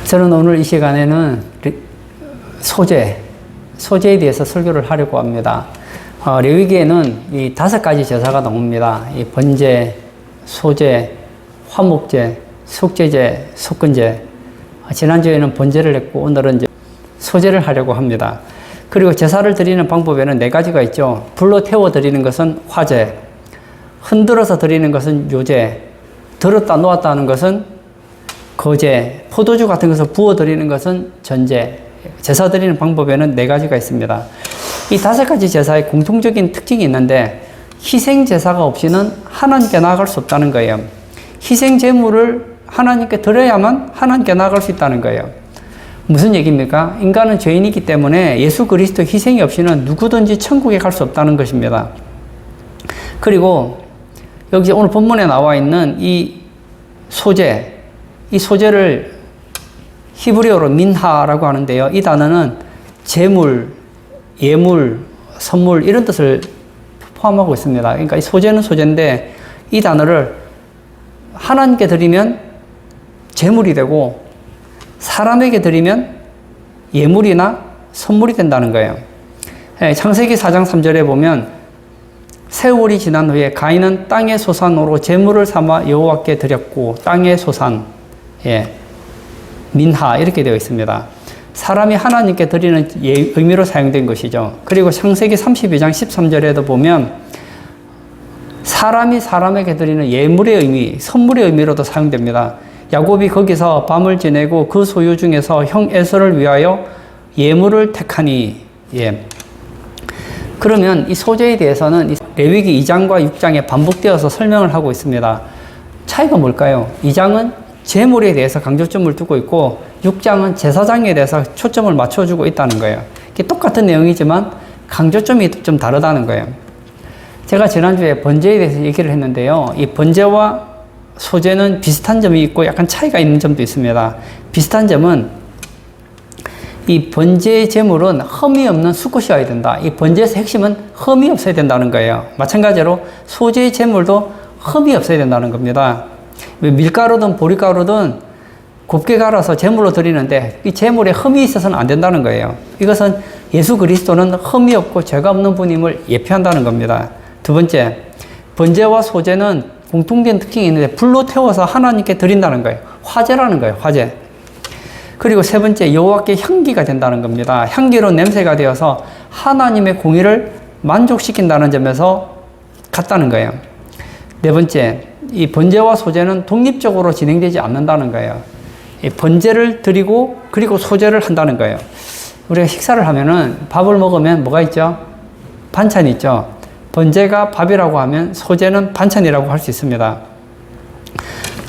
저는 오늘 이 시간에는 소재에 대해서 설교를 하려고 합니다. 레위기에는 이 5가지 제사가 나옵니다. 이 번제, 소제, 화목제, 속죄제, 속건제. 지난주에는 번제를 했고 오늘은 이제 소제를 하려고 합니다. 그리고 제사를 드리는 방법에는 4가지가 있죠. 불로 태워 드리는 것은 화제, 흔들어서 드리는 것은 요제, 들었다 놓았다 하는 것은 거제, 포도주 같은 것을 부어 드리는 것은 전제. 제사 드리는 방법에는 4가지가 있습니다. 이 5가지 제사의 공통적인 특징이 있는데 희생 제사가 없이는 하나님께 나아갈 수 없다는 거예요. 희생 제물을 하나님께 드려야만 하나님께 나아갈 수 있다는 거예요. 무슨 얘기입니까? 인간은 죄인이기 때문에 예수 그리스도 희생이 없이는 누구든지 천국에 갈 수 없다는 것입니다. 그리고 여기 오늘 본문에 나와 있는 이 소제, 이 소제를 히브리어로 민하라고 하는데요. 이 단어는 제물, 예물, 선물 이런 뜻을 포함하고 있습니다. 그러니까 이 소제는 소제인데 이 단어를 하나님께 드리면 제물이 되고 사람에게 드리면 예물이나 선물이 된다는 거예요. 창세기 4장 3절에 보면 세월이 지난 후에 가인은 땅의 소산으로 제물을 삼아 여호와께 드렸고 땅의 소산, 민하 이렇게 되어 있습니다. 사람이 하나님께 드리는 의미로 사용된 것이죠. 그리고 창세기 32장 13절에도 보면 사람이 사람에게 드리는 예물의 의미, 선물의 의미로도 사용됩니다. 야곱이 거기서 밤을 지내고 그 소유 중에서 형 에서를 위하여 예물을 택하니. 그러면 이 소제에 대해서는 레위기 2장과 6장에 반복되어서 설명을 하고 있습니다. 차이가 뭘까요? 2장은 제물에 대해서 강조점을 두고 있고 6장은 제사장에 대해서 초점을 맞춰주고 있다는 거예요. 이게 똑같은 내용이지만 강조점이 좀 다르다는 거예요. 제가 지난주에 번제에 대해서 얘기를 했는데요. 이 번제와 소제는 비슷한 점이 있고 약간 차이가 있는 점도 있습니다. 비슷한 점은 이 번제의 제물은 흠이 없는 수컷이어야 된다. 이 번제에서 핵심은 흠이 없어야 된다는 거예요. 마찬가지로 소제의 제물도 흠이 없어야 된다는 겁니다. 밀가루든 보리가루든 곱게 갈아서 제물로 드리는데 이 제물에 흠이 있어서는 안 된다는 거예요. 이것은 예수 그리스도는 흠이 없고 죄가 없는 분임을 예표한다는 겁니다. 두 번째, 번제와 소제는 공통된 특징이 있는데 불로 태워서 하나님께 드린다는 거예요. 화제라는 거예요. 화제. 그리고 세 번째, 여호와께 향기가 된다는 겁니다. 향기로 냄새가 되어서 하나님의 공의를 만족시킨다는 점에서 같다는 거예요. 네 번째, 이 번제와 소제는 독립적으로 진행되지 않는다는 거예요. 이 번제를 드리고 그리고 소제를 한다는 거예요. 우리가 식사를 하면은 밥을 먹으면 뭐가 있죠? 반찬이 있죠. 번제가 밥이라고 하면 소제는 반찬이라고 할 수 있습니다.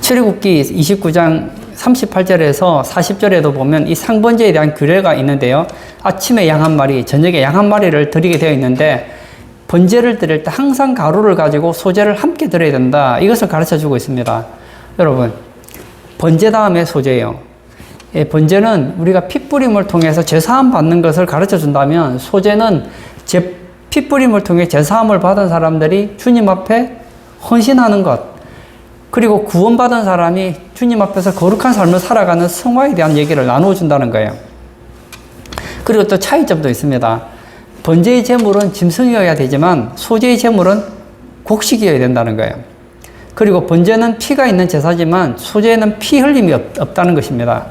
출애굽기 29장 38절에서 40절에도 보면 이 상번제에 대한 규례가 있는데요. 아침에 양 1마리, 저녁에 양 1마리를 드리게 되어 있는데 번제를 드릴 때 항상 가루를 가지고 소제를 함께 드려야 된다. 이것을 가르쳐 주고 있습니다. 여러분, 번제 다음에 소제예요. 번제는 우리가 핏부림을 통해서 제사함 받는 것을 가르쳐 준다면 소제는 핏부림을 통해 제사함을 받은 사람들이 주님 앞에 헌신하는 것, 그리고 구원받은 사람이 주님 앞에서 거룩한 삶을 살아가는 성화에 대한 얘기를 나누어 준다는 거예요. 그리고 또 차이점도 있습니다. 번제의 제물은 짐승이어야 되지만 소제의 제물은 곡식이어야 된다는 거예요. 그리고 번제는 피가 있는 제사지만 소제는 피 흘림이 없다는 것입니다.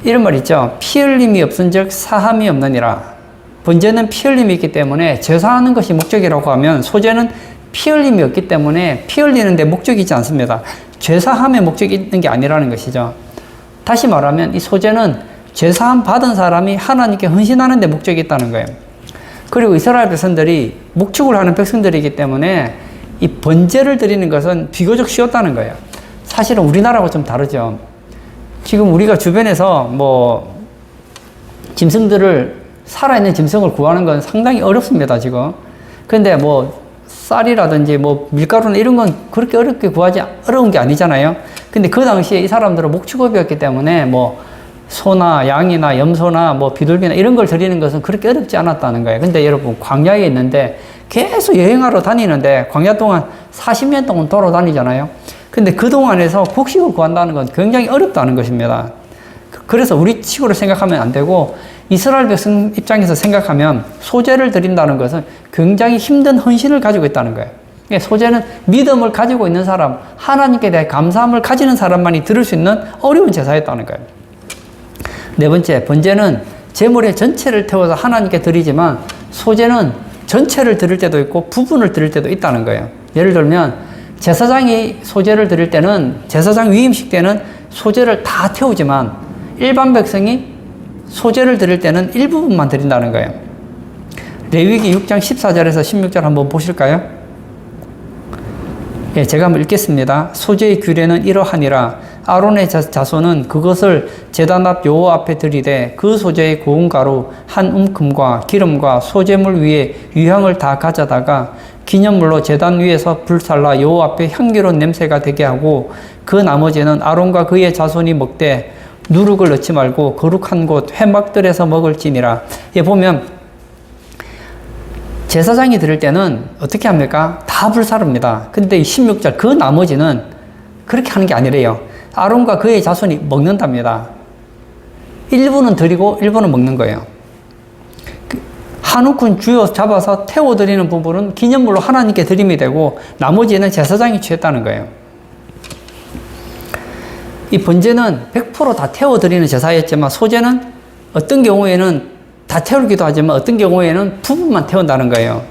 이런 말 있죠. 피 흘림이 없은즉 사함이 없느니라. 번제는 피 흘림이 있기 때문에 제사하는 것이 목적이라고 하면 소제는 피 흘림이 없기 때문에 피 흘리는 데 목적이 있지 않습니다. 제사함에 목적이 있는 게 아니라는 것이죠. 다시 말하면 이 소제는 제사함 받은 사람이 하나님께 헌신하는 데 목적이 있다는 거예요. 그리고 이스라엘 백성들이 목축을 하는 백성들이기 때문에 이 번제를 드리는 것은 비교적 쉬웠다는 거예요. 사실은 우리나라하고 좀 다르죠. 지금 우리가 주변에서 살아있는 짐승을 구하는 건 상당히 어렵습니다, 지금. 근데 쌀이라든지 밀가루나 이런 건 그렇게 어려운 게 아니잖아요. 근데 그 당시에 이 사람들은 목축업이었기 때문에 소나 양이나 염소나 비둘기나 이런 걸 드리는 것은 그렇게 어렵지 않았다는 거예요. 근데 여러분, 광야에 있는데 계속 여행하러 다니는데 광야 동안 40년 동안 돌아다니잖아요. 근데 그 동안에서 곡식을 구한다는 건 굉장히 어렵다는 것입니다. 그래서 우리 식으로 생각하면 안 되고 이스라엘 백성 입장에서 생각하면 소제를 드린다는 것은 굉장히 힘든 헌신을 가지고 있다는 거예요. 소제는 믿음을 가지고 있는 사람, 하나님께 대해 감사함을 가지는 사람만이 드릴 수 있는 어려운 제사였다는 거예요. 네 번째, 번제는 제물의 전체를 태워서 하나님께 드리지만 소제는 전체를 드릴 때도 있고 부분을 드릴 때도 있다는 거예요. 예를 들면 제사장이 소제를 드릴 때는, 제사장 위임식 때는 소제를 다 태우지만 일반 백성이 소제를 드릴 때는 일부분만 드린다는 거예요. 레위기 6장 14절에서 16절 한번 보실까요? 예, 제가 한번 읽겠습니다. 소제의 규례는 이러하니라. 아론의 자손은 그것을 제단 앞 여호와 앞에 들이되 그 소제의 고운 가루 한 움큼과 기름과 소제물 위에 유향을 다 가져다가 기념물로 제단 위에서 불살라 여호와 앞에 향기로운 냄새가 되게 하고 그 나머지는 아론과 그의 자손이 먹되 누룩을 넣지 말고 거룩한 곳 회막들에서 먹을지니라. 예, 보면 제사장이 드릴 때는 어떻게 합니까? 다 불사릅니다. 근데 16절 그 나머지는 그렇게 하는 게 아니래요. 아론과 그의 자손이 먹는답니다. 일부는 드리고 일부는 먹는 거예요. 한 움큼 쥐어 잡아서 태워드리는 부분은 기념물로 하나님께 드림이 되고 나머지는 제사장이 취했다는 거예요. 이 번제는 100% 다 태워드리는 제사였지만 소제는 어떤 경우에는 다 태우기도 하지만 어떤 경우에는 부분만 태운다는 거예요.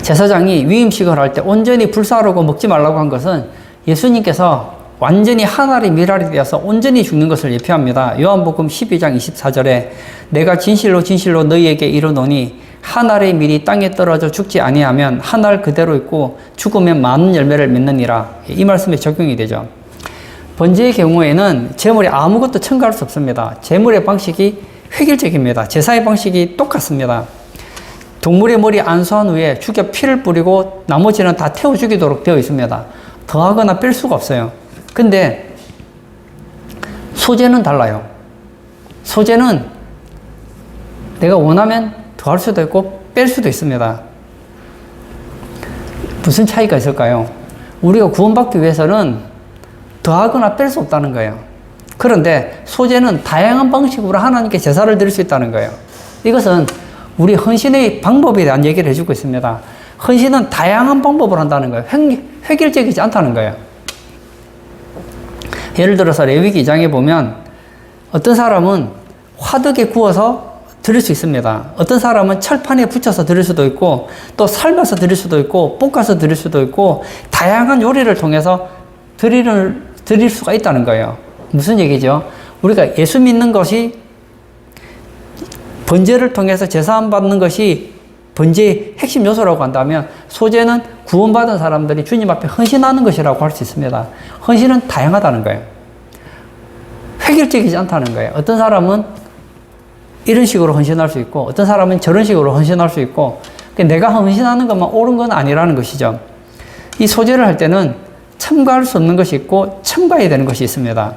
제사장이 위임식을 할 때 온전히 불사르고 먹지 말라고 한 것은 예수님께서 완전히 한 알의 밀알이 되어서 온전히 죽는 것을 예표합니다. 요한복음 12장 24절에 내가 진실로 진실로 너희에게 이르노니 한 알의 밀이 땅에 떨어져 죽지 아니하면 한 알 그대로 있고 죽으면 많은 열매를 맺느니라. 이 말씀에 적용이 되죠. 번제의 경우에는 제물에 아무것도 첨가할 수 없습니다. 제물의 방식이 획일적입니다. 제사의 방식이 똑같습니다. 동물의 머리 안수한 후에 죽여 피를 뿌리고 나머지는 다 태워 죽이도록 되어 있습니다. 더하거나 뺄 수가 없어요. 근데 소제는 달라요. 소제는 내가 원하면 더할 수도 있고 뺄 수도 있습니다. 무슨 차이가 있을까요? 우리가 구원받기 위해서는 더하거나 뺄 수 없다는 거예요. 그런데 소제는 다양한 방식으로 하나님께 제사를 드릴 수 있다는 거예요. 이것은 우리 헌신의 방법에 대한 얘기를 해주고 있습니다. 헌신은 다양한 방법을 한다는 거예요. 획일적이지 않다는 거예요. 예를 들어서 레위기 2장에 보면 어떤 사람은 화덕에 구워서 드릴 수 있습니다. 어떤 사람은 철판에 붙여서 드릴 수도 있고 또 삶아서 드릴 수도 있고 볶아서 드릴 수도 있고 다양한 요리를 통해서 드릴 수가 있다는 거예요. 무슨 얘기죠? 우리가 예수 믿는 것이 번제를 통해서 제사함 받는 것이 번제의 핵심 요소라고 한다면 소제는 구원받은 사람들이 주님 앞에 헌신하는 것이라고 할 수 있습니다. 헌신은 다양하다는 거예요. 획일적이지 않다는 거예요. 어떤 사람은 이런 식으로 헌신할 수 있고 어떤 사람은 저런 식으로 헌신할 수 있고 내가 헌신하는 것만 옳은 건 아니라는 것이죠. 이 소제를 할 때는 첨가할 수 없는 것이 있고 첨가해야 되는 것이 있습니다.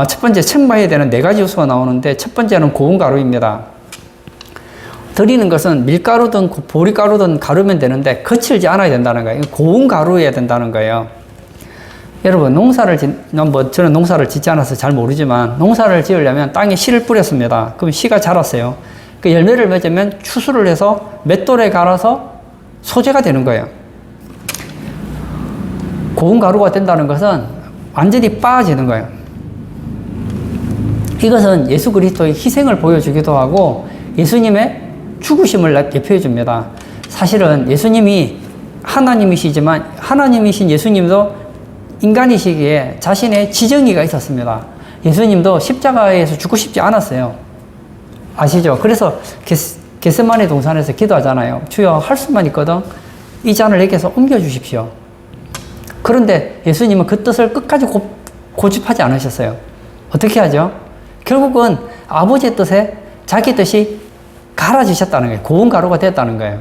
첫 번째 첨가해야 되는 4가지 요소가 나오는데 첫 번째는 고운 가루입니다. 드리는 것은 밀가루든 보리가루든 가루면 되는데 거칠지 않아야 된다는 거예요. 고운 가루여야 된다는 거예요. 여러분 저는 농사를 짓지 않아서 잘 모르지만 농사를 지으려면 땅에 씨를 뿌렸습니다. 그럼 씨가 자랐어요. 그 열매를 맺으면 추수를 해서 맷돌에 갈아서 소재가 되는 거예요. 고운 가루가 된다는 것은 완전히 빠지는 거예요. 이것은 예수 그리스도의 희생을 보여주기도 하고 예수님의 죽으심을 예표해 줍니다. 사실은 예수님이 하나님이시지만 하나님이신 예수님도 인간이시기에 자신의 지정의가 있었습니다. 예수님도 십자가에서 죽고 싶지 않았어요. 아시죠? 그래서 겟세마네 동산에서 기도하잖아요. 주여 할 수만 있거든 이 잔을 내게서 옮겨주십시오. 그런데 예수님은 그 뜻을 끝까지 고집하지 않으셨어요. 어떻게 하죠? 결국은 아버지의 뜻에 자기 뜻이 갈아지셨다는 거예요. 고운 가루가 됐다는 거예요.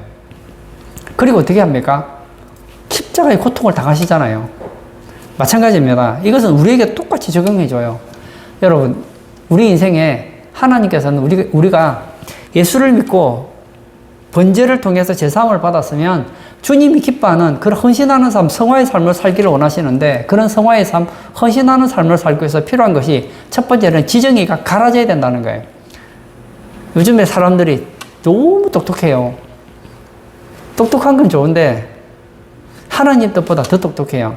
그리고 어떻게 합니까? 십자가의 고통을 당하시잖아요. 마찬가지입니다. 이것은 우리에게 똑같이 적용해줘요. 여러분, 우리 인생에 하나님께서는 우리가 예수를 믿고 번제를 통해서 제사함을 받았으면 주님이 기뻐하는 그런 헌신하는 삶, 성화의 삶을 살기를 원하시는데 그런 성화의 삶, 헌신하는 삶을 살기 위해서 필요한 것이 첫 번째는 지정이가 갈아져야 된다는 거예요. 요즘에 사람들이 너무 똑똑해요. 똑똑한 건 좋은데 하나님 뜻보다 더 똑똑해요.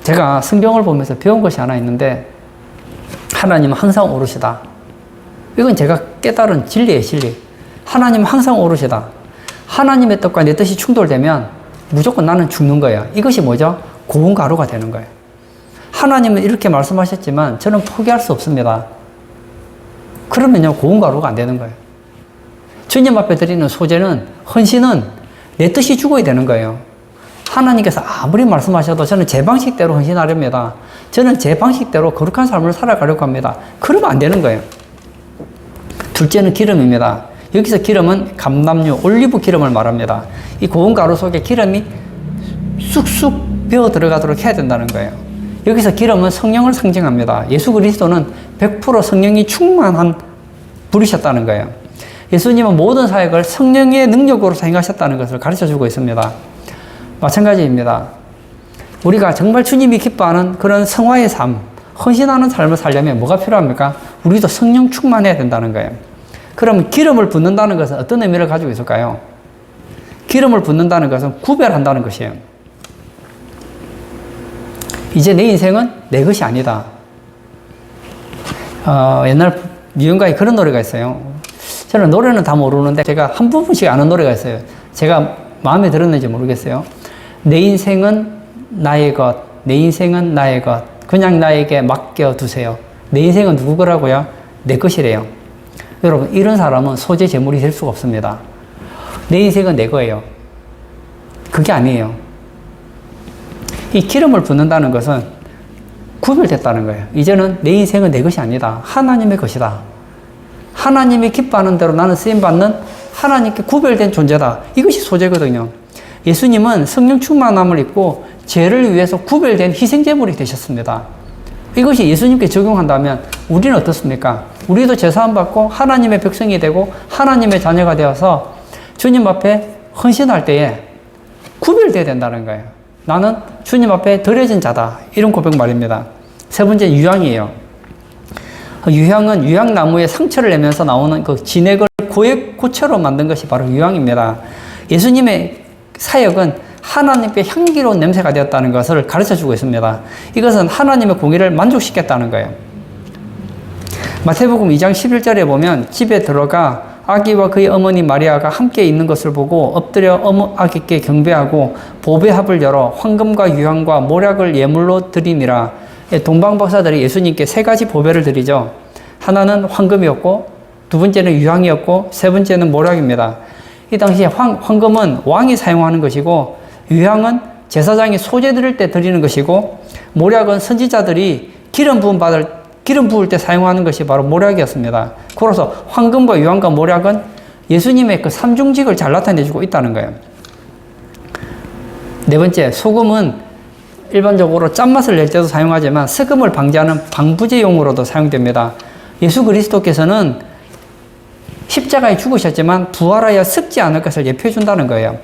제가 성경을 보면서 배운 것이 하나 있는데 하나님은 항상 오르시다. 이건 제가 깨달은 진리예요, 진리. 하나님은 항상 오르시다. 하나님의 뜻과 내 뜻이 충돌되면 무조건 나는 죽는 거예요. 이것이 뭐죠? 고운가루가 되는 거예요. 하나님은 이렇게 말씀하셨지만 저는 포기할 수 없습니다. 그러면요, 고운가루가 안 되는 거예요. 주님 앞에 드리는 소재는, 헌신은 내 뜻이 죽어야 되는 거예요. 하나님께서 아무리 말씀하셔도 저는 제 방식대로 헌신하렵니다. 저는 제 방식대로 거룩한 삶을 살아가려고 합니다. 그러면 안 되는 거예요. 둘째는 기름입니다. 여기서 기름은 감람유, 올리브 기름을 말합니다. 이 고운 가루 속에 기름이 쑥쑥 배어 들어가도록 해야 된다는 거예요. 여기서 기름은 성령을 상징합니다. 예수 그리스도는 100% 성령이 충만한 분이셨다는 거예요. 예수님은 모든 사역을 성령의 능력으로 행하셨다는 것을 가르쳐주고 있습니다. 마찬가지입니다. 우리가 정말 주님이 기뻐하는 그런 성화의 삶, 헌신하는 삶을 살려면 뭐가 필요합니까? 우리도 성령 충만해야 된다는 거예요. 그러면 기름을 붓는다는 것은 어떤 의미를 가지고 있을까요? 기름을 붓는다는 것은 구별한다는 것이에요. 이제 내 인생은 내 것이 아니다. 옛날 유행가에 그런 노래가 있어요. 저는 노래는 다 모르는데 제가 한 부분씩 아는 노래가 있어요. 제가 마음에 들었는지 모르겠어요. 내 인생은 나의 것, 내 인생은 나의 것, 그냥 나에게 맡겨두세요. 내 인생은 누구 거라고요? 내 것이래요. 여러분, 이런 사람은 소재 재물이 될 수가 없습니다. 내 인생은 내 거예요. 그게 아니에요. 이 기름을 붓는다는 것은 구별됐다는 거예요. 이제는 내 인생은 내 것이 아니다. 하나님의 것이다. 하나님이 기뻐하는 대로 나는 쓰임받는 하나님께 구별된 존재다. 이것이 소재거든요. 예수님은 성령 충만함을 입고 죄를 위해서 구별된 희생제물이 되셨습니다. 이것이 예수님께 적용한다면 우리는 어떻습니까? 우리도 죄사함 받고 하나님의 백성이 되고 하나님의 자녀가 되어서 주님 앞에 헌신할 때에 구별되어야 된다는 거예요. 나는 주님 앞에 드려진 자다. 이런 고백 말입니다. 세 번째, 유향이에요. 유향은 유향나무에 상처를 내면서 나오는 그 진액을 고체로 만든 것이 바로 유향입니다. 예수님의 사역은 하나님께 향기로운 냄새가 되었다는 것을 가르쳐주고 있습니다. 이것은 하나님의 공의를 만족시켰다는 거예요. 마태복음 2장 11절에 보면 집에 들어가 아기와 그의 어머니 마리아가 함께 있는 것을 보고 엎드려 아기께 경배하고 보배합을 열어 황금과 유향과 모략을 예물로 드리니라. 동방박사들이 예수님께 세 가지 보배를 드리죠. 하나는 황금이었고, 두 번째는 유향이었고, 세 번째는 모략입니다. 이 당시에 황금은 왕이 사용하는 것이고, 유향은 제사장이 소재 드릴 때 드리는 것이고, 모략은 선지자들이 기름 부을 때 사용하는 것이 바로 모략이었습니다. 그래서 황금과 유향과 모략은 예수님의 그 삼중직을 잘 나타내주고 있다는 거예요. 네 번째, 소금은 일반적으로 짠맛을 낼 때도 사용하지만 습금을 방지하는 방부제용으로도 사용됩니다. 예수 그리스도께서는 십자가에 죽으셨지만 부활하여 습지 않을 것을 예표해 준다는 거예요.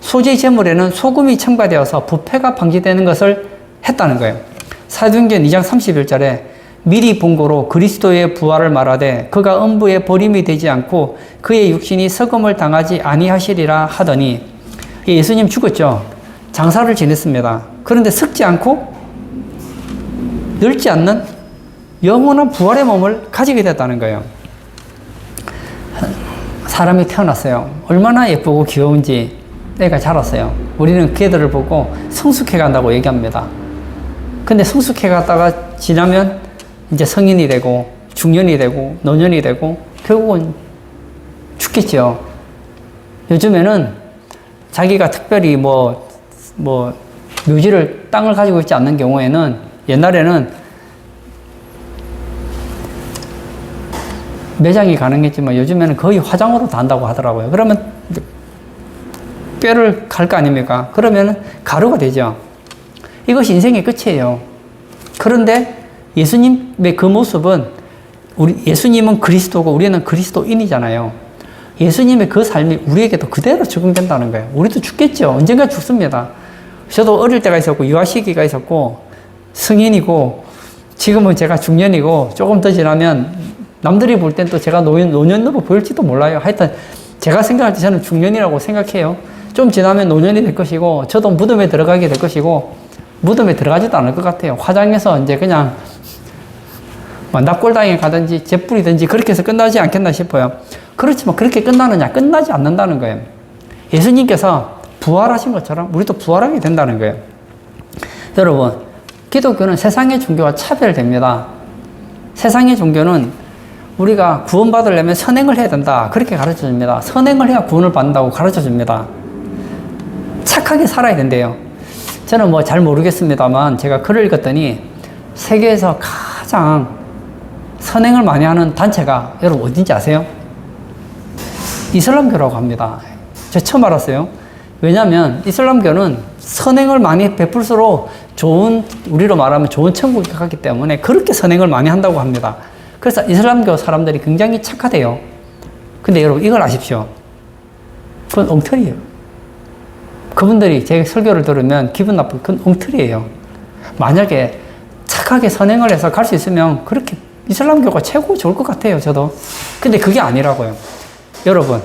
소재 제물에는 소금이 첨가되어서 부패가 방지되는 것을 했다는 거예요. 사도행전 2장 31절에 미리 본고로 그리스도의 부활을 말하되 그가 음부에 버림이 되지 않고 그의 육신이 썩음을 당하지 아니하시리라 하더니, 예수님 죽었죠. 장사를 지냈습니다. 그런데 썩지 않고 늙지 않는 영원한 부활의 몸을 가지게 됐다는 거예요. 사람이 태어났어요. 얼마나 예쁘고 귀여운지 애가 자랐어요. 우리는 걔들을 보고 성숙해 간다고 얘기합니다. 근데 성숙해 갔다가 지나면 이제 성인이 되고 중년이 되고 노년이 되고 결국은 죽겠죠. 요즘에는 자기가 특별히 묘지를 땅을 가지고 있지 않는 경우에는, 옛날에는 매장이 가능했지만 요즘에는 거의 화장으로 다 한다고 하더라고요. 그러면 뼈를 갈 거 아닙니까? 그러면 가루가 되죠. 이것이 인생의 끝이에요. 그런데 예수님의 그 모습은, 예수님은 그리스도고 우리는 그리스도인이잖아요. 예수님의 그 삶이 우리에게도 그대로 적용된다는 거예요. 우리도 죽겠죠. 언젠가 죽습니다. 저도 어릴 때가 있었고, 유아 시기가 있었고, 성인이고, 지금은 제가 중년이고, 조금 더 지나면 남들이 볼 땐 또 제가 노년으로 보일지도 몰라요. 하여튼, 제가 생각할 때 저는 중년이라고 생각해요. 좀 지나면 노년이 될 것이고, 저도 무덤에 들어가게 될 것이고, 무덤에 들어가지도 않을 것 같아요. 화장해서 이제 그냥, 납골당에 가든지, 재뿌리든지 그렇게 해서 끝나지 않겠나 싶어요. 그렇지만 그렇게 끝나느냐? 끝나지 않는다는 거예요. 예수님께서 부활하신 것처럼 우리도 부활하게 된다는 거예요. 여러분, 기독교는 세상의 종교와 차별됩니다. 세상의 종교는 우리가 구원받으려면 선행을 해야 된다. 그렇게 가르쳐 줍니다. 선행을 해야 구원을 받는다고 가르쳐 줍니다. 착하게 살아야 된대요. 저는 뭐 잘 모르겠습니다만 제가 글을 읽었더니 세계에서 가장 선행을 많이 하는 단체가 여러분 어딘지 아세요? 이슬람교라고 합니다. 제가 처음 알았어요. 왜냐하면 이슬람교는 선행을 많이 베풀수록 좋은, 우리로 말하면 좋은 천국에 가기 때문에 그렇게 선행을 많이 한다고 합니다. 그래서 이슬람교 사람들이 굉장히 착하대요. 근데 여러분 이걸 아십시오. 그건 엉터리예요. 그분들이 제 설교를 들으면 기분 나쁘고 그건 엉터리예요. 만약에 착하게 선행을 해서 갈 수 있으면 그렇게 이슬람교가 최고 좋을 것 같아요, 저도. 근데 그게 아니라고요. 여러분,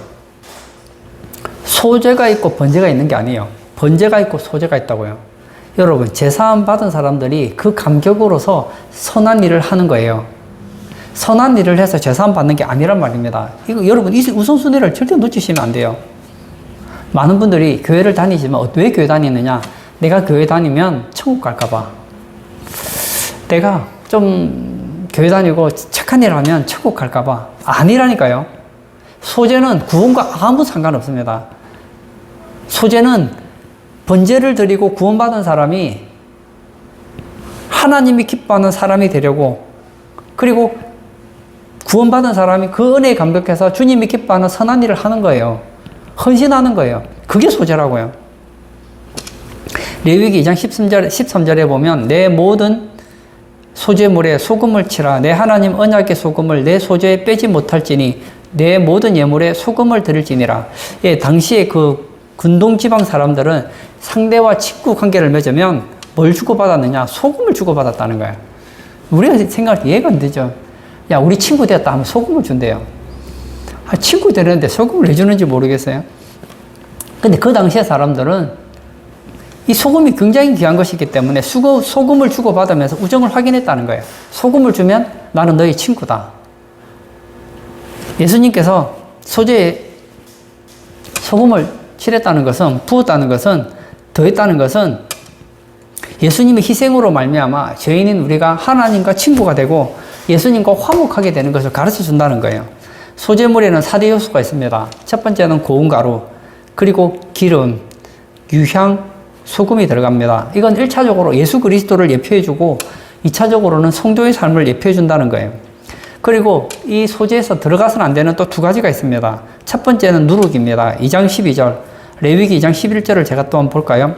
소재가 있고 번제가 있는 게 아니에요. 번제가 있고 소재가 있다고요. 여러분, 제사함 받은 사람들이 그 감격으로서 선한 일을 하는 거예요. 선한 일을 해서 제사함 받는 게 아니란 말입니다. 이거 여러분, 이 우선순위를 절대 놓치시면 안 돼요. 많은 분들이 교회를 다니지만 왜 교회 다니느냐? 내가 교회 다니면 천국 갈까봐. 내가 좀 교회 다니고 착한 일 하면 천국 갈까봐. 아니라니까요. 소재는 구원과 아무 상관없습니다. 소재는 번제를 드리고 구원받은 사람이 하나님이 기뻐하는 사람이 되려고, 그리고 구원받은 사람이 그 은혜에 감격해서 주님이 기뻐하는 선한 일을 하는 거예요. 헌신하는 거예요. 그게 소재라고요. 레위기 2장 13절에 보면 내 모든 소재물에 소금을 치라. 내 하나님 언약의 소금을 내 소재에 빼지 못할지니 내 모든 예물에 소금을 드릴지니라. 예, 당시에 그 근동지방 사람들은 상대와 친구 관계를 맺으면 뭘 주고받았느냐? 소금을 주고받았다는 거예요. 우리가 생각할 때 이해가 안 되죠. 야, 우리 친구 되었다 하면 소금을 준대요. 친구 되는데 소금을 왜 주는지 모르겠어요. 근데 그 당시의 사람들은 이 소금이 굉장히 귀한 것이기 때문에 소금을 주고받으면서 우정을 확인했다는 거예요. 소금을 주면 나는 너의 친구다. 예수님께서 소재에 소금을 칠했다는 것은, 부었다는 것은, 더했다는 것은 예수님의 희생으로 말미암아 죄인인 우리가 하나님과 친구가 되고 예수님과 화목하게 되는 것을 가르쳐 준다는 거예요. 소재물에는 4대 요소가 있습니다. 첫 번째는 고운 가루, 그리고 기름, 유향, 소금이 들어갑니다. 이건 1차적으로 예수 그리스도를 예표해주고 2차적으로는 성도의 삶을 예표해준다는 거예요. 그리고 이 소재에서 들어가서는 안 되는 또 두 가지가 있습니다. 첫 번째는 누룩입니다. 2장 12절, 레위기 2장 11절을 제가 또 한번 볼까요?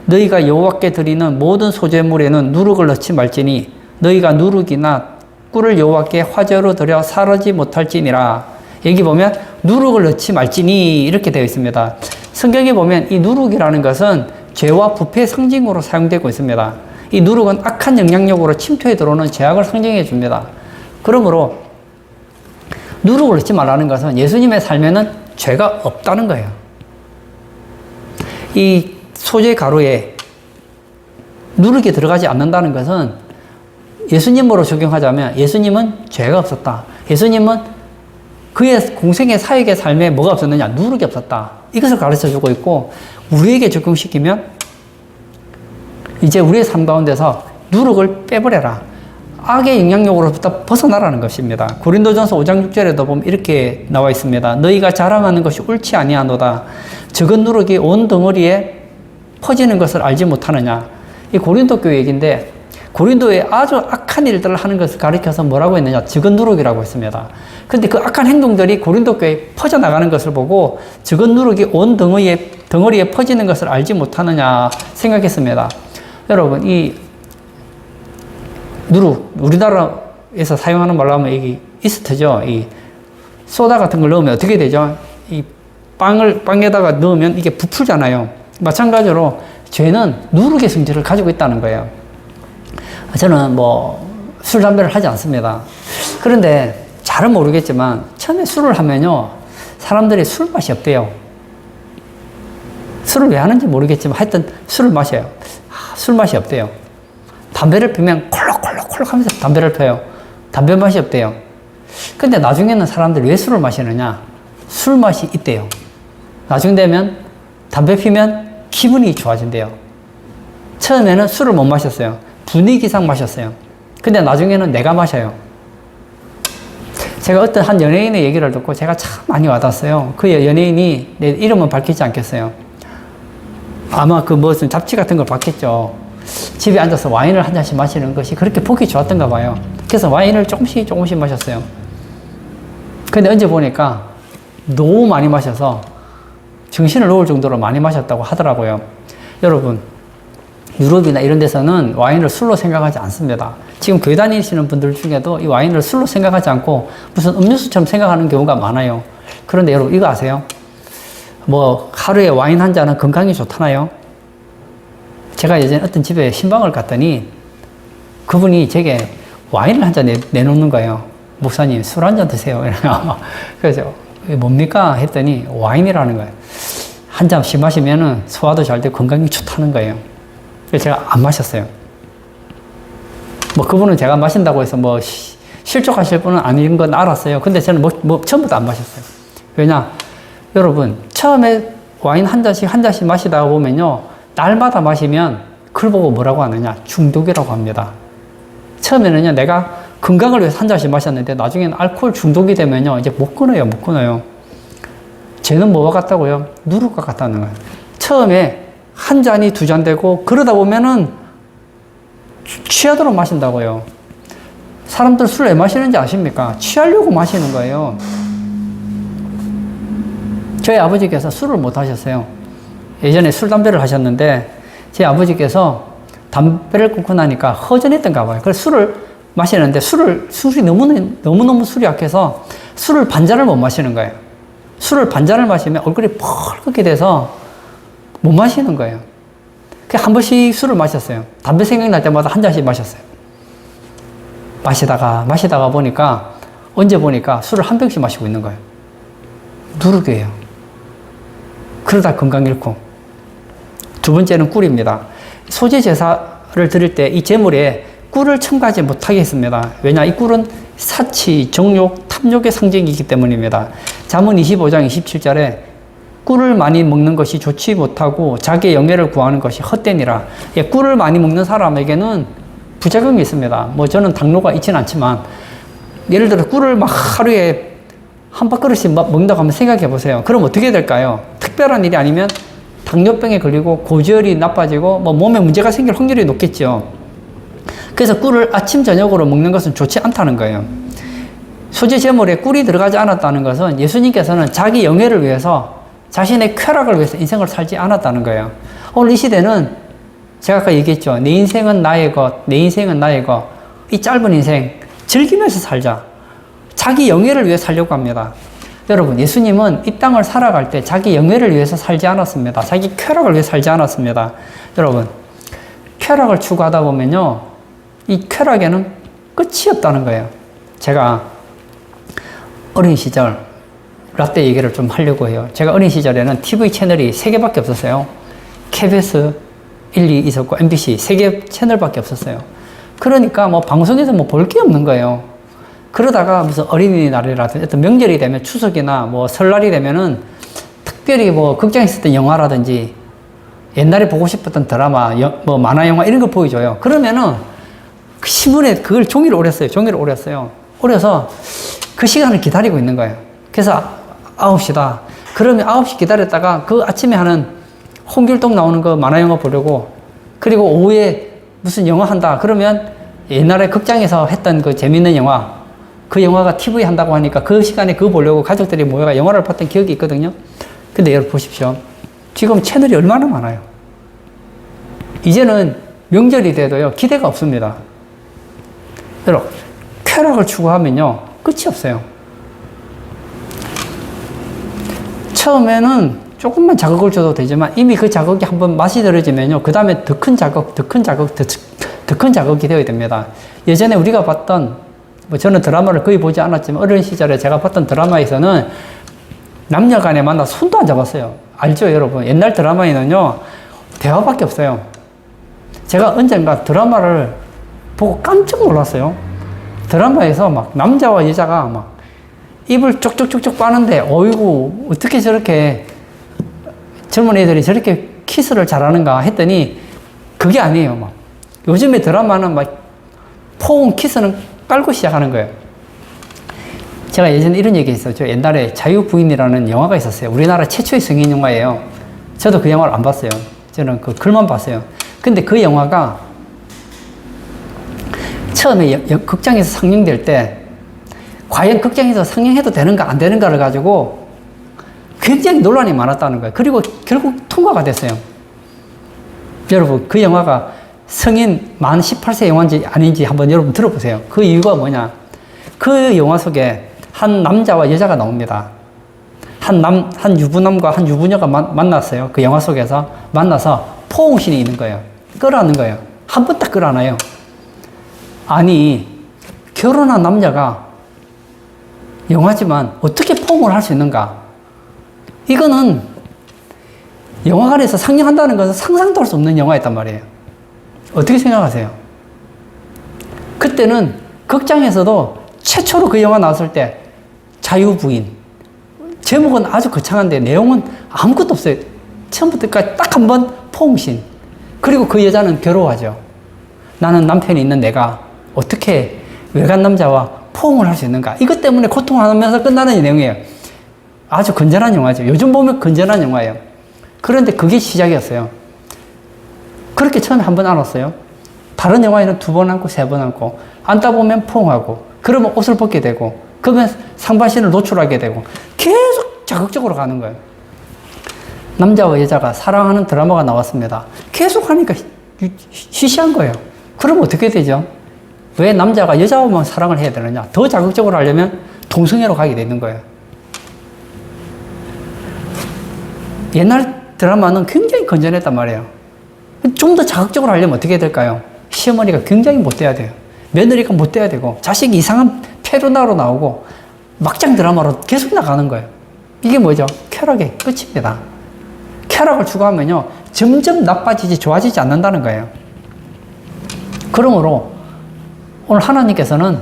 너희가 여호와께 드리는 모든 소재물에는 누룩을 넣지 말지니 너희가 누룩이나 꿀을 여호와께 화제로 드려 사르지 못할지니라. 여기 보면 누룩을 넣지 말지니 이렇게 되어 있습니다. 성경에 보면 이 누룩이라는 것은 죄와 부패의 상징으로 사용되고 있습니다. 이 누룩은 악한 영향력으로 침투해 들어오는 죄악을 상징해 줍니다. 그러므로 누룩을 넣지 말라는 것은 예수님의 삶에는 죄가 없다는 거예요. 이 소재 가루에 누룩이 들어가지 않는다는 것은 예수님으로 적용하자면 예수님은 죄가 없었다. 예수님은 그의 공생의 사역의 삶에 뭐가 없었느냐? 누룩이 없었다. 이것을 가르쳐주고 있고, 우리에게 적용시키면 이제 우리의 삶 가운데서 누룩을 빼버려라. 악의 영향력으로부터 벗어나라는 것입니다. 고린도전서 5장 6절에도 보면 이렇게 나와 있습니다. 너희가 자랑하는 것이 옳지 아니하노다. 적은 누룩이 온 덩어리에 퍼지는 것을 알지 못하느냐. 이 고린도 교회 얘기인데, 고린도에 아주 악한 일들을 하는 것을 가리켜서 뭐라고 했느냐? 적은 누룩이라고 했습니다. 근데 그 악한 행동들이 고린도 교회에 퍼져나가는 것을 보고 적은 누룩이 온 덩어리에 퍼지는 것을 알지 못하느냐 생각했습니다. 여러분, 이 누룩, 우리나라에서 사용하는 말로 하면 이게 이스트죠. 이 소다 같은 걸 넣으면 어떻게 되죠? 이 빵에다가 넣으면 이게 부풀잖아요. 마찬가지로 죄는 누룩의 성질을 가지고 있다는 거예요. 저는 뭐 술, 담배를 하지 않습니다. 그런데 잘은 모르겠지만 처음에 술을 하면요, 사람들이 술 맛이 없대요. 술을 왜 하는지 모르겠지만 하여튼 술을 마셔요. 술 맛이 없대요. 담배를 피우면 콜록콜록 하면서 담배를 펴요. 담배 맛이 없대요. 근데 나중에는 사람들이 왜 술을 마시느냐? 술 맛이 있대요. 나중 되면 담배 피면 기분이 좋아진대요. 처음에는 술을 못 마셨어요. 분위기상 마셨어요. 근데 나중에는 내가 마셔요. 제가 어떤 한 연예인의 얘기를 듣고 제가 참 많이 와닿았어요. 그 연예인이, 내 이름은 밝히지 않겠어요. 아마 그 무슨 잡지 같은 걸 봤겠죠. 집에 앉아서 와인을 한 잔씩 마시는 것이 그렇게 보기 좋았던가 봐요. 그래서 와인을 조금씩 마셨어요. 근데 언제 보니까 너무 많이 마셔서 정신을 놓을 정도로 많이 마셨다고 하더라고요. 여러분, 유럽이나 이런 데서는 와인을 술로 생각하지 않습니다. 지금 교회 다니시는 분들 중에도 이 와인을 술로 생각하지 않고 무슨 음료수처럼 생각하는 경우가 많아요. 그런데 여러분, 이거 아세요? 뭐 하루에 와인 한 잔은 건강에 좋다나요? 제가 예전에 어떤 집에 신방을 갔더니 그분이 제게 와인을 한 잔 내놓는 거예요. 목사님, 술 한 잔 드세요. 그래서 뭡니까? 했더니 와인이라는 거예요. 한 잔씩 마시면은 소화도 잘 되고 건강에 좋다는 거예요. 그래서 제가 안 마셨어요. 뭐 그분은 제가 마신다고 해서 뭐 실족하실 분은 아닌 건 알았어요. 근데 저는 뭐 처음부터 안 마셨어요. 왜냐? 여러분, 처음에 와인 한 잔씩 마시다 보면요, 날마다 마시면 그걸 보고 뭐라고 하느냐? 중독이라고 합니다. 처음에는요, 내가 건강을 위해서 한 잔씩 마셨는데 나중에는 알코올 중독이 되면요, 이제 못 끊어요. 쟤는 뭐와 같다고요? 누룩과 같다는 거예요. 처음에 한 잔이 두 잔 되고 그러다 보면은 취하도록 마신다고요. 사람들 술 왜 마시는지 아십니까? 취하려고 마시는 거예요. 저희 아버지께서 술을 못 하셨어요. 예전에 술, 담배를 하셨는데 제 아버지께서 담배를 끊고 나니까 허전했던가 봐요. 그래서 술을 마시는데 술이 너무너무 술이 약해서 술을 반잔을 못 마시는 거예요. 술을 반잔을 마시면 얼굴이 펄겋게 돼서 못 마시는 거예요. 한 번씩 술을 마셨어요. 담배 생각날 때마다 한 잔씩 마셨어요. 마시다가 보니까 언제 보니까 술을 한 병씩 마시고 있는 거예요. 누룩이에요. 그러다 건강 잃고. 두 번째는 꿀입니다. 소재 제사를 드릴 때 이 제물에 꿀을 첨가하지 못하게 했습니다. 왜냐? 이 꿀은 사치, 정욕, 탐욕의 상징이기 때문입니다. 잠언 25장 27절에 꿀을 많이 먹는 것이 좋지 못하고 자기의 영예를 구하는 것이 헛되니라. 예, 꿀을 많이 먹는 사람에게는 부작용이 있습니다. 뭐 저는 당뇨가 있지는 않지만 예를 들어 꿀을 막 하루에 한 밥그릇씩 먹는다고 한번 생각해 보세요. 그럼 어떻게 될까요? 특별한 일이 아니면 당뇨병에 걸리고 고지혈이 나빠지고 뭐 몸에 문제가 생길 확률이 높겠죠. 그래서 꿀을 아침 저녁으로 먹는 것은 좋지 않다는 거예요. 소재 제물에 꿀이 들어가지 않았다는 것은 예수님께서는 자기 영예를 위해서 자신의 쾌락을 위해서 인생을 살지 않았다는 거예요. 오늘 이 시대는 제가 아까 얘기했죠. 내 인생은 나의 것, 내 인생은 나의 것. 이 짧은 인생 즐기면서 살자. 자기 영예를 위해 살려고 합니다. 여러분, 예수님은 이 땅을 살아갈 때 자기 영예를 위해서 살지 않았습니다. 자기 쾌락을 위해 살지 않았습니다. 여러분, 쾌락을 추구하다 보면요, 이 쾌락에는 끝이 없다는 거예요. 제가 어린 시절 라떼 얘기를 좀 하려고 해요. 제가 어린 시절에는 TV 채널이 3개밖에 없었어요. KBS 1, 2 있었고 MBC 3개 채널밖에 없었어요. 그러니까 뭐 방송에서 뭐 볼 게 없는 거예요. 그러다가 무슨 어린이날이라든지 어떤 명절이 되면 추석이나 뭐 설날이 되면은 특별히 뭐 극장에 있었던 영화라든지 옛날에 보고 싶었던 드라마, 뭐 만화 영화 이런 거 보여줘요. 그러면은 그 신문에 그걸 종이를 오렸어요. 오려서 그 시간을 기다리고 있는 거예요. 그래서 9시다. 그러면 9시 기다렸다가 그 아침에 하는 홍길동 나오는 거 만화 영화 보려고, 그리고 오후에 무슨 영화 한다. 그러면 옛날에 극장에서 했던 그 재밌는 영화, 그 영화가 TV에 한다고 하니까 그 시간에 그거 보려고 가족들이 모여가 영화를 봤던 기억이 있거든요. 근데 여러분 보십시오. 지금 채널이 얼마나 많아요. 이제는 명절이 돼도요, 기대가 없습니다. 여러분, 쾌락을 추구하면요, 끝이 없어요. 처음에는 조금만 자극을 줘도 되지만 이미 그 자극이 한번 맛이 들어지면요. 그 다음에 더 큰 자극, 더 큰 자극, 더 큰 자극이 되어야 됩니다. 예전에 우리가 봤던, 뭐 저는 드라마를 거의 보지 않았지만 어린 시절에 제가 봤던 드라마에서는 남녀 간에 만나 손도 안 잡았어요. 알죠, 여러분? 옛날 드라마에는요, 대화밖에 없어요. 제가 언젠가 드라마를 보고 깜짝 놀랐어요. 드라마에서 막 남자와 여자가 막 입을 쪽쪽쪽쪽 빠는데, 어이구, 어떻게 저렇게 젊은 애들이 저렇게 키스를 잘하는가 했더니, 그게 아니에요. 막 요즘에 드라마는 막 포옹 키스는 깔고 시작하는 거예요. 제가 예전에 이런 얘기 했었죠. 옛날에 자유부인이라는 영화가 있었어요. 우리나라 최초의 성인 영화예요. 저도 그 영화를 안 봤어요. 저는 그 글만 봤어요. 근데 그 영화가 처음에 극장에서 상영될 때 과연 극장에서 상영해도 되는가 안 되는가를 가지고 굉장히 논란이 많았다는 거예요. 그리고 결국 통과가 됐어요. 여러분, 그 영화가 성인 만 18세 영화인지 아닌지 한번 여러분 들어보세요. 그 이유가 뭐냐? 그 영화 속에 한 남자와 여자가 나옵니다. 한 유부남과 한 유부녀가 만났어요. 그 영화 속에서 만나서 포옹신이 있는 거예요. 끌어안는 거예요. 한 번 딱 끌어안아요. 아니, 결혼한 남자가 영화지만 어떻게 포옹을 할 수 있는가? 이거는 영화관에서 상영한다는 것은 상상도 할 수 없는 영화였단 말이에요. 어떻게 생각하세요? 그때는 극장에서도 최초로 그 영화 나왔을 때 자유부인, 제목은 아주 거창한데 내용은 아무것도 없어요. 처음부터 끝까지 딱 한 번 포옹신. 그리고 그 여자는 괴로워하죠. 나는 남편이 있는 내가 어떻게 외간 남자와 포옹을 할 수 있는가? 이것 때문에 고통하면서 끝나는 내용이에요. 아주 건전한 영화죠. 요즘 보면 건전한 영화예요. 그런데 그게 시작이었어요. 그렇게 처음에 한 번 안았어요. 다른 영화에는 2번 안고 3번 안고, 안다 보면 포옹하고, 그러면 옷을 벗게 되고, 그러면 상반신을 노출하게 되고, 계속 자극적으로 가는 거예요. 남자와 여자가 사랑하는 드라마가 나왔습니다. 계속 하니까 시시한 거예요. 그럼 어떻게 되죠? 왜 남자가 여자와만 사랑을 해야 되느냐? 더 자극적으로 하려면 동성애로 가게 되는 거예요. 옛날 드라마는 굉장히 건전했단 말이에요. 좀 더 자극적으로 하려면 어떻게 될까요? 시어머니가 굉장히 못돼야 돼요. 며느리가 못돼야 되고, 자식이 이상한 페루나로 나오고, 막장 드라마로 계속 나가는 거예요. 이게 뭐죠? 쾌락의 끝입니다. 쾌락을 추구하면요, 점점 나빠지지 좋아지지 않는다는 거예요. 그러므로 오늘 하나님께서는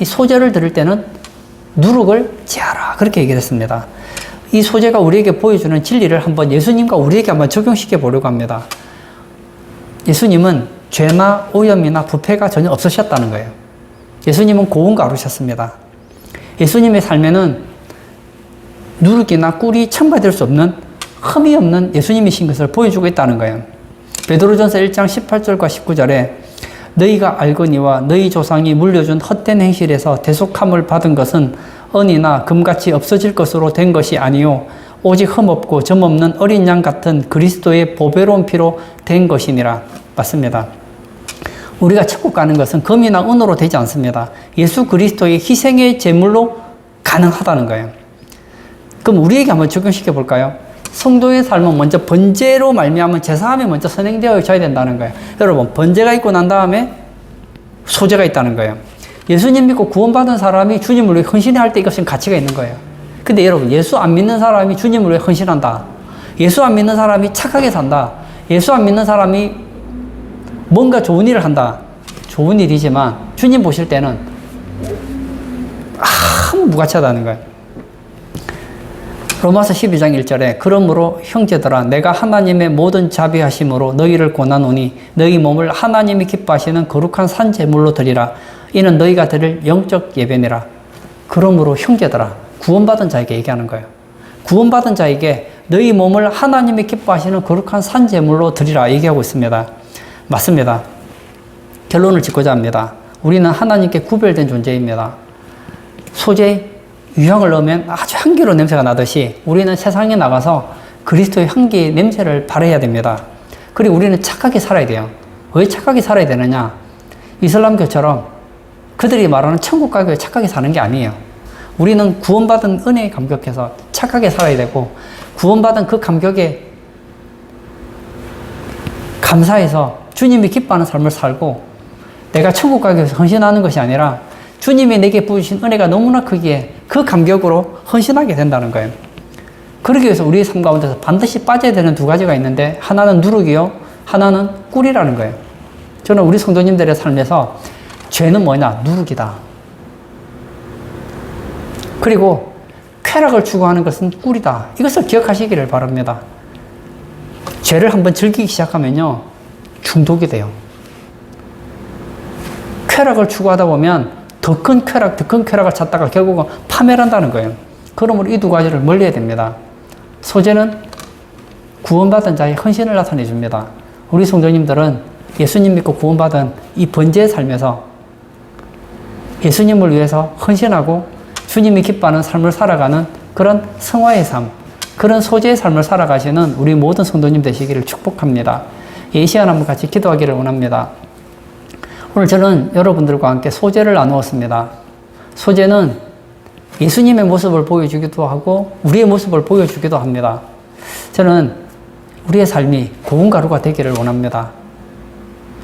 이 소재를 들을 때는 누룩을 제하라, 그렇게 얘기를 했습니다. 이 소재가 우리에게 보여주는 진리를 한번 예수님과 우리에게 한번 적용시켜 보려고 합니다. 예수님은 죄나 오염이나 부패가 전혀 없으셨다는 거예요. 예수님은 고운가 아루셨습니다. 예수님의 삶에는 누룩이나 꿀이 첨가될 수 없는 흠이 없는 예수님이신 것을 보여주고 있다는 거예요. 베드로전서 1장 18절과 19절에 너희가 알거니와 너희 조상이 물려준 헛된 행실에서 대속함을 받은 것은 은이나 금같이 없어질 것으로 된 것이 아니요 오직 흠없고 점없는 어린 양 같은 그리스도의 보배로운 피로 된 것이니라. 맞습니다. 우리가 천국 가는 것은 금이나 은으로 되지 않습니다. 예수 그리스도의 희생의 제물로 가능하다는 거예요. 그럼 우리에게 한번 적용시켜 볼까요? 성도의 삶은 먼저 번제로 말미암은 제사함이 먼저 선행되어져야 된다는 거예요. 여러분, 번제가 있고 난 다음에 소제가 있다는 거예요. 예수님 믿고 구원받은 사람이 주님을 위해 헌신할 때 이것은 가치가 있는 거예요. 근데 여러분, 예수 안 믿는 사람이 주님을 위해 헌신한다. 예수 안 믿는 사람이 착하게 산다. 예수 안 믿는 사람이 뭔가 좋은 일을 한다. 좋은 일이지만 주님 보실 때는 아무 무가치하다는 거예요. 로마서 12장 1절에 그러므로 형제들아 내가 하나님의 모든 자비하심으로 너희를 권하노니 너희 몸을 하나님이 기뻐하시는 거룩한 산 제물로 드리라. 이는 너희가 드릴 영적 예배니라. 그러므로 형제들아, 구원받은 자에게 얘기하는 거예요. 구원받은 자에게 너희 몸을 하나님이 기뻐하시는 거룩한 산 제물로 드리라 얘기하고 있습니다. 맞습니다. 결론을 짓고자 합니다. 우리는 하나님께 구별된 존재입니다. 소재 유향을 넣으면 아주 향기로운 냄새가 나듯이 우리는 세상에 나가서 그리스도의 향기의 냄새를 발해야 됩니다. 그리고 우리는 착하게 살아야 돼요. 왜 착하게 살아야 되느냐? 이슬람교처럼 그들이 말하는 천국 가기에 착하게 사는 게 아니에요. 우리는 구원받은 은혜에 감격해서 착하게 살아야 되고, 구원받은 그 감격에 감사해서 주님이 기뻐하는 삶을 살고, 내가 천국 가기 위해서 헌신하는 것이 아니라 주님이 내게 부으신 은혜가 너무나 크기에 그 감격으로 헌신하게 된다는 거예요. 그러기 위해서 우리의 삶 가운데서 반드시 빠져야 되는 두 가지가 있는데, 하나는 누룩이요, 하나는 꿀이라는 거예요. 저는 우리 성도님들의 삶에서 죄는 뭐냐? 누룩이다. 그리고 쾌락을 추구하는 것은 꿀이다. 이것을 기억하시기를 바랍니다. 죄를 한번 즐기기 시작하면요, 중독이 돼요. 쾌락을 추구하다 보면 더 큰 쾌락을 찾다가 결국은 파멸한다는 거예요. 그러므로 이 두 가지를 멀리해야 됩니다. 소재는 구원받은 자의 헌신을 나타내 줍니다. 우리 성도님들은 예수님 믿고 구원받은 이 번제의 삶에서 예수님을 위해서 헌신하고 주님이 기뻐하는 삶을 살아가는 그런 성화의 삶, 그런 소재의 삶을 살아가시는 우리 모든 성도님 되시기를 축복합니다. 이 시간 한번 같이 기도하기를 원합니다. 오늘 저는 여러분들과 함께 소재를 나누었습니다. 소재는 예수님의 모습을 보여주기도 하고 우리의 모습을 보여주기도 합니다. 저는 우리의 삶이 고운 가루가 되기를 원합니다.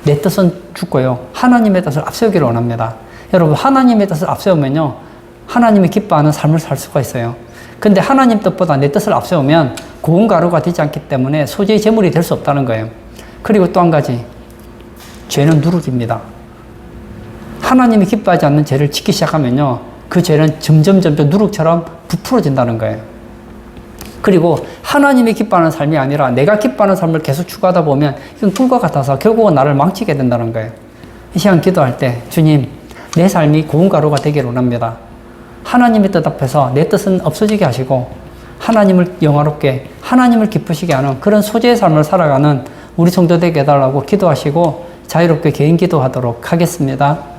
내 뜻은 죽고요, 하나님의 뜻을 앞세우기를 원합니다. 여러분, 하나님의 뜻을 앞세우면요, 하나님이 기뻐하는 삶을 살 수가 있어요. 근데 하나님 뜻보다 내 뜻을 앞세우면 고운 가루가 되지 않기 때문에 소재의 제물이 될 수 없다는 거예요. 그리고 또 한 가지, 죄는 누룩입니다. 하나님이 기뻐하지 않는 죄를 짓기 시작하면요, 그 죄는 점점 누룩처럼 부풀어진다는 거예요. 그리고 하나님이 기뻐하는 삶이 아니라 내가 기뻐하는 삶을 계속 추구하다 보면 이건 꿀과 같아서 결국은 나를 망치게 된다는 거예요. 이 시간 기도할 때, 주님, 내 삶이 고운 가루가 되기를 원합니다. 하나님의 뜻 앞에서 내 뜻은 없어지게 하시고 하나님을 영화롭게, 하나님을 기쁘시게 하는 그런 소재의 삶을 살아가는 우리 성도 되게 해달라고 기도하시고 자유롭게 개인 기도하도록 하겠습니다.